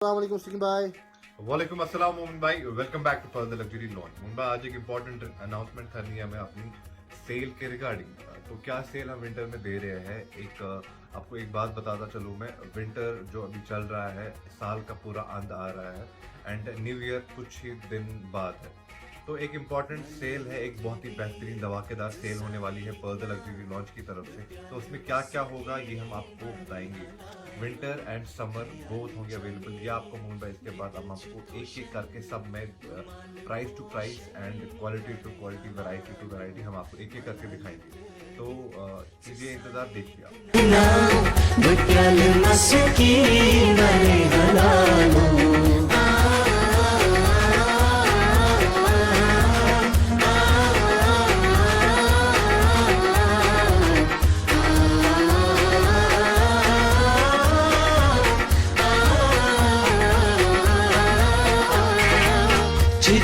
अस्सलाम भाई। वालेकुम अस्सलाम मोमिन भाई, welcome back to further luxury launch. Momin भाई, आज एक इम्पोर्टेंट अनाउंसमेंट करनी है हमें अपनी सेल के रिगार्डिंग। तो क्या सेल हम विंटर में दे रहे हैं, आपको एक बात बताता चलूँ मैं। विंटर जो अभी चल रहा है, साल का पूरा अंत आ रहा है एंड न्यू ईयर कुछ ही दिन बाद है। तो एक इम्पॉर्टेंट सेल है, एक बहुत ही बेहतरीन धमाकेदार सेल होने वाली है फर्दर लग्जरी लॉन्च की तरफ से। तो उसमें क्या क्या होगा ये हम आपको बताएंगे। विंटर एंड समर बोथ होंगे अवेलेबल, ये आपको मोहन भाई इसके बाद हम आपको एक एक करके सब में price to price and quality to quality, variety to variety हम आपको एक एक करके दिखाएंगे। तो कीजिए इंतजार, देखिए आप।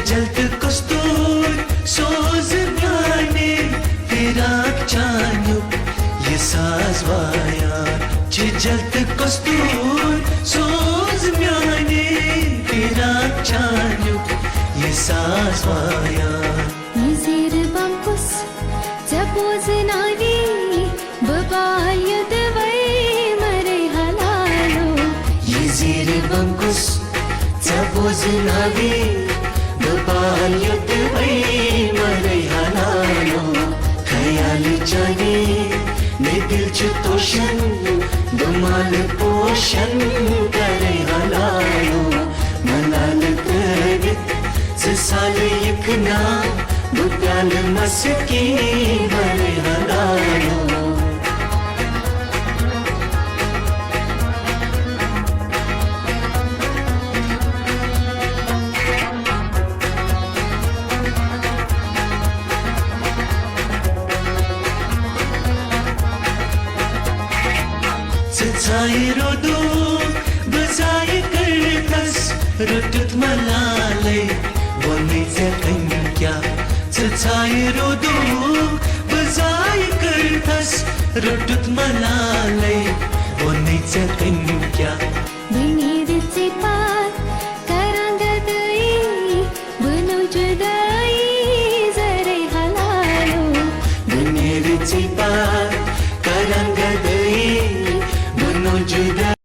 जल्द कस्तूर सोज गाने फिराक चानुक ये साज वाया। जल्द कस्तूर सोज गाने फिराक चानुक ये साज via. Yizir bamkus zapoz navi babal yadvai mare halalo. Yizir bamkus zapoz navi babal yadvai mare halalo. Khayal chane ne dil ch toshan dumal poshan kare halalo. Malal tagit साल यकना बुद्याल मस्की मरे हलालो। सचाई रोदो बजाई करतस रुटत मलाले वनीचे कंक्या। सचाई रोदो बजाई करतस रुटत मलाले वनीचे कंक्या। Binirici pat karangadai bunu judai zare halalo. Binirici pat